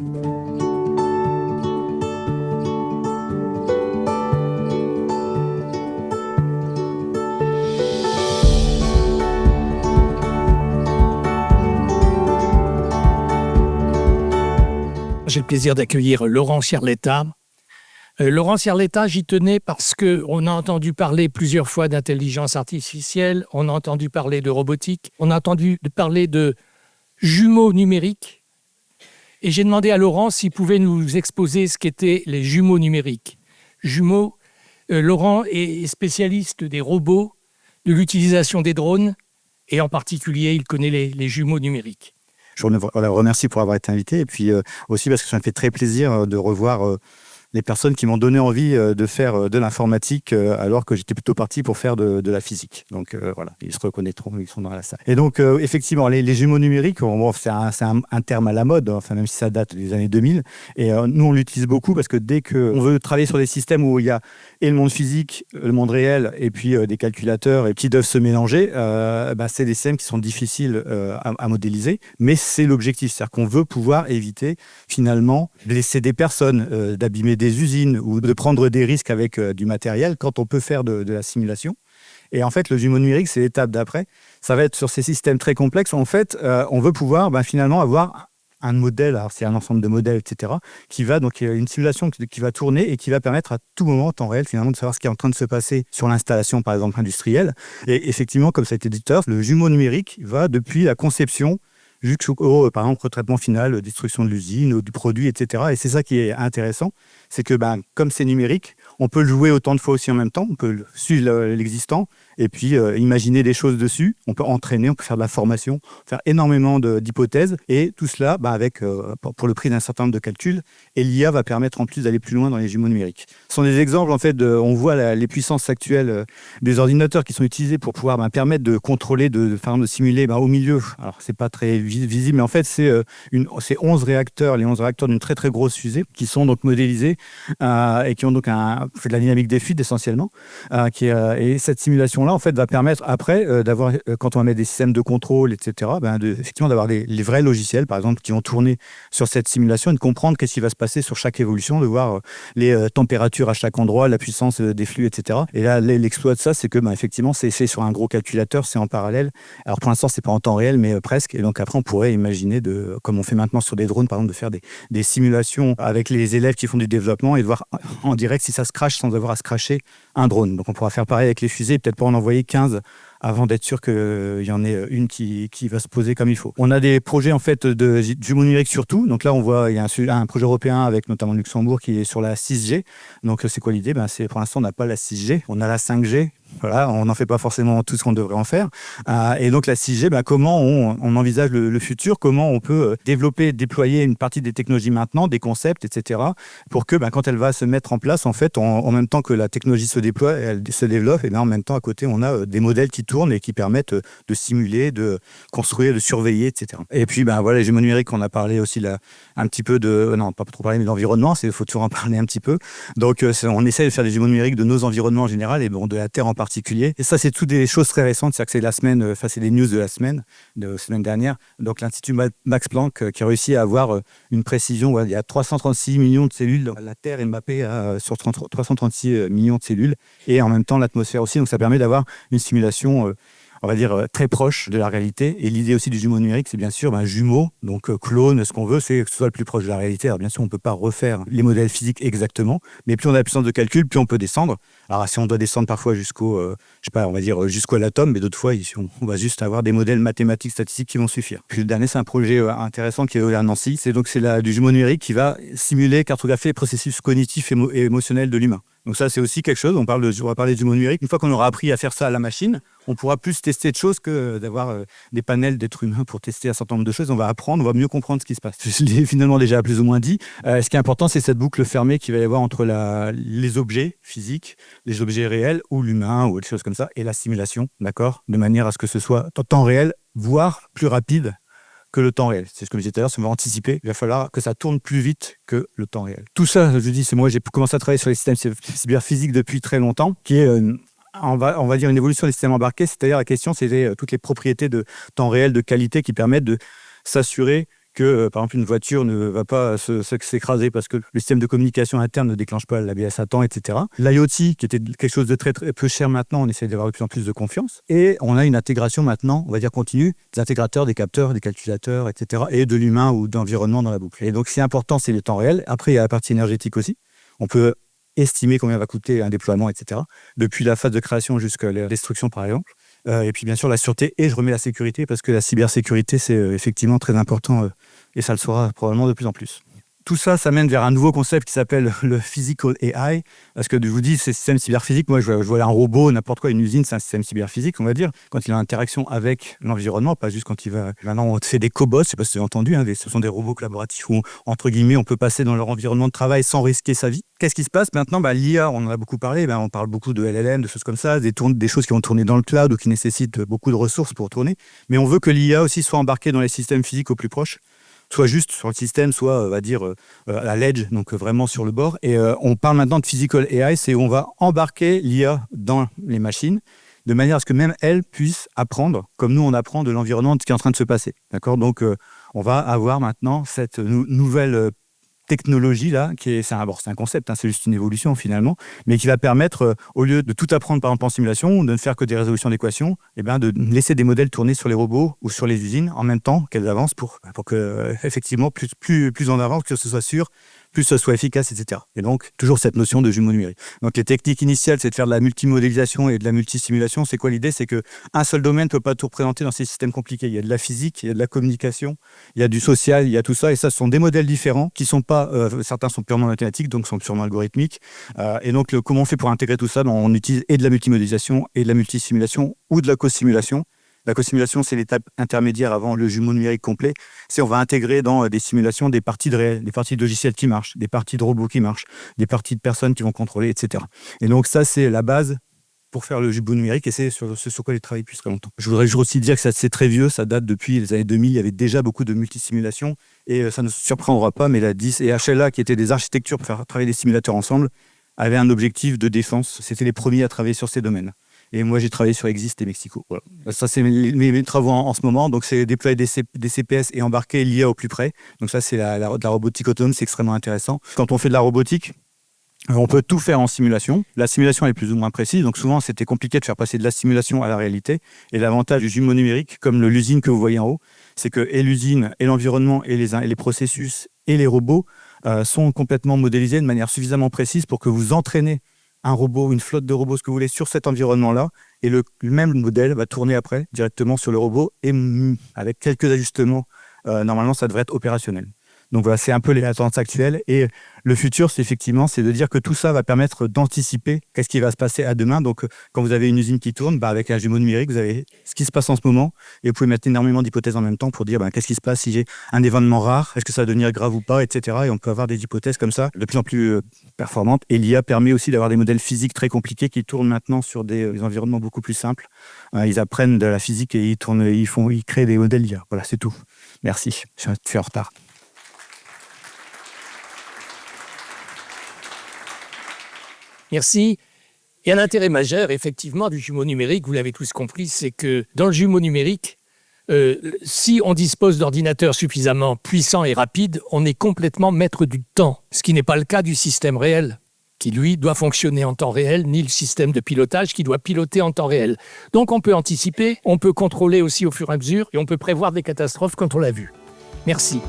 J'ai le plaisir d'accueillir Laurent Sciarletta. Laurent Sciarletta, j'y tenais parce qu'on a entendu parler plusieurs fois d'intelligence artificielle, on a entendu parler de robotique, on a entendu parler de jumeaux numériques. Et j'ai demandé à Laurent s'il pouvait nous exposer ce qu'étaient les jumeaux numériques. Jumeaux, Laurent est spécialiste des robots, de l'utilisation des drones, et en particulier, il connaît les jumeaux numériques. Je vous remercie pour avoir été invité et puis aussi parce que ça me fait très plaisir de revoir les personnes qui m'ont donné envie de faire de l'informatique alors que j'étais plutôt parti pour faire de la physique. Donc voilà, ils se reconnaîtront, ils sont dans la salle. Et donc effectivement, les jumeaux numériques, c'est un terme à la mode, enfin, même si ça date des années 2000. Et nous, on l'utilise beaucoup parce que dès qu'on veut travailler sur des systèmes où il y a et le monde physique, le monde réel, et puis des calculateurs et qui doivent se mélanger, c'est des systèmes qui sont difficiles à modéliser, mais c'est l'objectif. C'est-à-dire qu'on veut pouvoir éviter finalement de laisser des personnes, d'abîmer des usines ou de prendre des risques avec du matériel quand on peut faire de la simulation. Et en fait, le jumeau numérique, c'est l'étape d'après. Ça va être sur ces systèmes très complexes. En fait, on veut pouvoir finalement avoir un modèle, alors c'est un ensemble de modèles, etc., qui va, donc une simulation qui va tourner et qui va permettre à tout moment, en temps réel, finalement, de savoir ce qui est en train de se passer sur l'installation, par exemple, industrielle. Et effectivement, comme ça a été dit tout à l'heure, le jumeau numérique va depuis la conception jusqu'au, par exemple, retraitement final, destruction de l'usine, du produit, etc. Et c'est ça qui est intéressant, c'est que comme c'est numérique, on peut le jouer autant de fois aussi en même temps, on peut suivre l'existant et puis imaginer des choses dessus, on peut entraîner, on peut faire de la formation, faire énormément d'hypothèses et tout cela avec, pour le prix d'un certain nombre de calculs. Et l'IA va permettre en plus d'aller plus loin dans les jumeaux numériques. Ce sont des exemples, en fait, on voit les puissances actuelles des ordinateurs qui sont utilisés pour pouvoir permettre de contrôler, de simuler au milieu. Alors, c'est pas très visible, mais en fait, c'est 11 réacteurs, les 11 réacteurs d'une très très grosse fusée qui sont donc modélisés et qui ont donc fait de la dynamique des fuites essentiellement. Et cette simulation-là, en fait, va permettre après d'avoir, quand on va mettre des systèmes de contrôle, etc., effectivement d'avoir les vrais logiciels, par exemple, qui vont tourner sur cette simulation et de comprendre qu'est-ce qui va se passer sur chaque évolution, de voir les températures à chaque endroit, la puissance des flux, etc. Et là, l'exploit de ça, c'est que effectivement, c'est sur un gros calculateur, c'est en parallèle. Alors pour l'instant, c'est pas en temps réel, mais presque. Et donc après, on pourrait imaginer, comme on fait maintenant sur des drones, par exemple, de faire des simulations avec les élèves qui font du développement et de voir en direct si ça se crache sans avoir à se crasher un drone. Donc on pourra faire pareil avec les fusées, peut-être pas en envoyer 15 avant d'être sûr qu'il y en ait une qui va se poser comme il faut. On a des projets en fait de jumeaux numériques surtout. Donc là, on voit il y a un projet européen avec notamment le Luxembourg qui est sur la 6G. Donc c'est quoi l'idée ? C'est pour l'instant on n'a pas la 6G, on a la 5G. Voilà, on n'en fait pas forcément tout ce qu'on devrait en faire. Et donc la 6G, comment on envisage le futur, comment on peut développer, déployer une partie des technologies maintenant, des concepts, etc., pour que quand elle va se mettre en place, en fait, en même temps que la technologie se déploie, elle se développe, et en même temps, à côté, on a des modèles qui tournent et qui permettent de simuler, de construire, de surveiller, etc. Et puis, voilà, les jumeaux numériques, on a parlé aussi un petit peu non, pas trop parler, mais de l'environnement, il faut toujours en parler un petit peu. Donc, on essaie de faire des jumeaux numériques de nos environnements en général et de la Terre en particulier. Et ça, c'est toutes des choses très récentes. C'est-à-dire que c'est la semaine, c'est les news de la semaine dernière. Donc, l'Institut Max Planck qui a réussi à avoir une précision. Il y a 336 millions de cellules. La Terre est mappée sur 336 millions de cellules. Et en même temps, l'atmosphère aussi. Donc, ça permet d'avoir une simulation on va dire, très proche de la réalité. Et l'idée aussi du jumeau numérique, c'est bien sûr jumeau, donc clone, ce qu'on veut, c'est que ce soit le plus proche de la réalité. Alors bien sûr, on ne peut pas refaire les modèles physiques exactement, mais plus on a la puissance de calcul, plus on peut descendre. Alors si on doit descendre parfois jusqu'au l'atome, mais d'autres fois, on va juste avoir des modèles mathématiques, statistiques qui vont suffire. Puis le dernier, c'est un projet intéressant qui est à Nancy. C'est du jumeau numérique qui va simuler, cartographier les processus cognitifs et émotionnels de l'humain. Donc ça, c'est aussi quelque chose. On va parler du jumeau numérique. Une fois qu'on aura appris à faire ça à la machine, on pourra plus tester de choses que d'avoir des panels d'êtres humains pour tester un certain nombre de choses. On va apprendre, on va mieux comprendre ce qui se passe. Je l'ai finalement déjà plus ou moins dit. Ce qui est important, c'est cette boucle fermée qu'il va y avoir entre les objets physiques, les objets réels ou l'humain ou des choses comme ça, et la simulation, d'accord ? De manière à ce que ce soit en temps réel, voire plus rapide que le temps réel. C'est ce que je disais tout à l'heure, si on veut anticiper, il va falloir que ça tourne plus vite que le temps réel. Tout ça, je dis, c'est moi, j'ai commencé à travailler sur les systèmes cyberphysiques depuis très longtemps, qui est, on va dire, une évolution des systèmes embarqués. C'est-à-dire, la question, c'était toutes les propriétés de temps réel, de qualité, qui permettent de s'assurer que, par exemple, une voiture ne va pas s'écraser parce que le système de communication interne ne déclenche pas l'ABS à temps, etc. L'IoT, qui était quelque chose de très, très peu cher maintenant, on essaie d'avoir de plus en plus de confiance. Et on a une intégration maintenant, on va dire continue, des intégrateurs, des capteurs, des calculateurs, etc. et de l'humain ou d'environnement dans la boucle. Et donc, ce qui est important, c'est le temps réel. Après, il y a la partie énergétique aussi. On peut estimer combien va coûter un déploiement, etc. Depuis la phase de création jusqu'à la destruction, par exemple. Et puis, bien sûr, la sûreté. Et je remets la sécurité parce que la cybersécurité, c'est effectivement très important et ça le sera probablement de plus en plus. Tout ça, ça mène vers un nouveau concept qui s'appelle le Physical AI. Parce que je vous dis, ces systèmes cyberphysiques, moi, je vois un robot, n'importe quoi, une usine, c'est un système cyberphysique, on va dire, quand il a interaction avec l'environnement, pas juste quand il va... Maintenant, on fait des cobots, je ne sais pas si vous avez entendu, ce sont des robots collaboratifs où, entre guillemets, on peut passer dans leur environnement de travail sans risquer sa vie. Qu'est-ce qui se passe maintenant? L'IA, on en a beaucoup parlé, on parle beaucoup de LLM, de choses comme ça, des choses qui vont tourner dans le cloud ou qui nécessitent beaucoup de ressources pour tourner. Mais on veut que l'IA aussi soit embarquée dans les systèmes physiques au plus proche, soit juste sur le système, soit, on va dire, à l'edge, donc vraiment sur le bord. Et on parle maintenant de Physical AI, c'est où on va embarquer l'IA dans les machines, de manière à ce que même elles puissent apprendre, comme nous, on apprend de l'environnement, de ce qui est en train de se passer. D'accord? Donc, on va avoir maintenant cette nouvelle technologie-là, c'est un concept, c'est juste une évolution finalement, mais qui va permettre, au lieu de tout apprendre par exemple en simulation, de ne faire que des résolutions d'équations, de laisser des modèles tourner sur les robots ou sur les usines en même temps qu'elles avancent pour que, effectivement, plus on avance, que ce soit sûr, plus ce soit efficace, etc. Et donc, toujours cette notion de jumeau numérique. Donc, les techniques initiales, c'est de faire de la multimodélisation et de la multisimulation. C'est quoi l'idée? C'est qu'un seul domaine ne peut pas tout représenter dans ces systèmes compliqués. Il y a de la physique, il y a de la communication, il y a du social, il y a tout ça. Et ça, ce sont des modèles différents qui sont pas... certains sont purement mathématiques, donc sont purement algorithmiques. Et donc, comment on fait pour intégrer tout ça? On utilise et de la multimodélisation et de la multisimulation ou de la co-simulation. La co-simulation, c'est l'étape intermédiaire avant le jumeau numérique complet. On va intégrer dans des simulations des parties de réel, des parties de logiciels qui marchent, des parties de robots qui marchent, des parties de personnes qui vont contrôler, etc. Et donc ça, c'est la base pour faire le jumeau numérique et c'est sur quoi j'ai travaillé depuis très longtemps. Je voudrais aussi dire que c'est très vieux, ça date depuis les années 2000, il y avait déjà beaucoup de multisimulations et ça ne surprendra pas, mais la DIS et HLA, qui étaient des architectures pour faire travailler des simulateurs ensemble, avaient un objectif de défense. C'était les premiers à travailler sur ces domaines. Et moi, j'ai travaillé sur Exist et Mexico. Voilà. Ça, c'est mes travaux en ce moment. Donc, c'est déployer des CPS et embarquer l'IA au plus près. Donc, ça, c'est de la robotique autonome. C'est extrêmement intéressant. Quand on fait de la robotique, on peut tout faire en simulation. La simulation est plus ou moins précise. Donc, souvent, c'était compliqué de faire passer de la simulation à la réalité. Et l'avantage du jumeau numérique, comme l'usine que vous voyez en haut, c'est que et l'usine, et l'environnement, et les processus, et les robots sont complètement modélisés de manière suffisamment précise pour que vous entraînez un robot, une flotte de robots, ce que vous voulez, sur cet environnement-là. Et le même modèle va tourner après directement sur le robot. Et avec quelques ajustements, normalement, ça devrait être opérationnel. Donc voilà, c'est un peu les attentes actuelles. Et le futur, c'est de dire que tout ça va permettre d'anticiper qu'est-ce qui va se passer à demain. Donc, quand vous avez une usine qui tourne, avec un jumeau numérique, vous avez ce qui se passe en ce moment. Et vous pouvez mettre énormément d'hypothèses en même temps pour dire qu'est-ce qui se passe si j'ai un événement rare, est-ce que ça va devenir grave ou pas, etc. Et on peut avoir des hypothèses comme ça, de plus en plus performantes. Et l'IA permet aussi d'avoir des modèles physiques très compliqués qui tournent maintenant sur des environnements beaucoup plus simples. Ils apprennent de la physique et ils créent des modèles d'IA. Voilà, c'est tout. Merci. Je suis en retard. Merci. Et un intérêt majeur, effectivement, du jumeau numérique, vous l'avez tous compris, c'est que dans le jumeau numérique, si on dispose d'ordinateurs suffisamment puissants et rapides, on est complètement maître du temps, ce qui n'est pas le cas du système réel, qui, lui, doit fonctionner en temps réel, ni le système de pilotage qui doit piloter en temps réel. Donc on peut anticiper, on peut contrôler aussi au fur et à mesure, et on peut prévoir des catastrophes quand on l'a vu. Merci.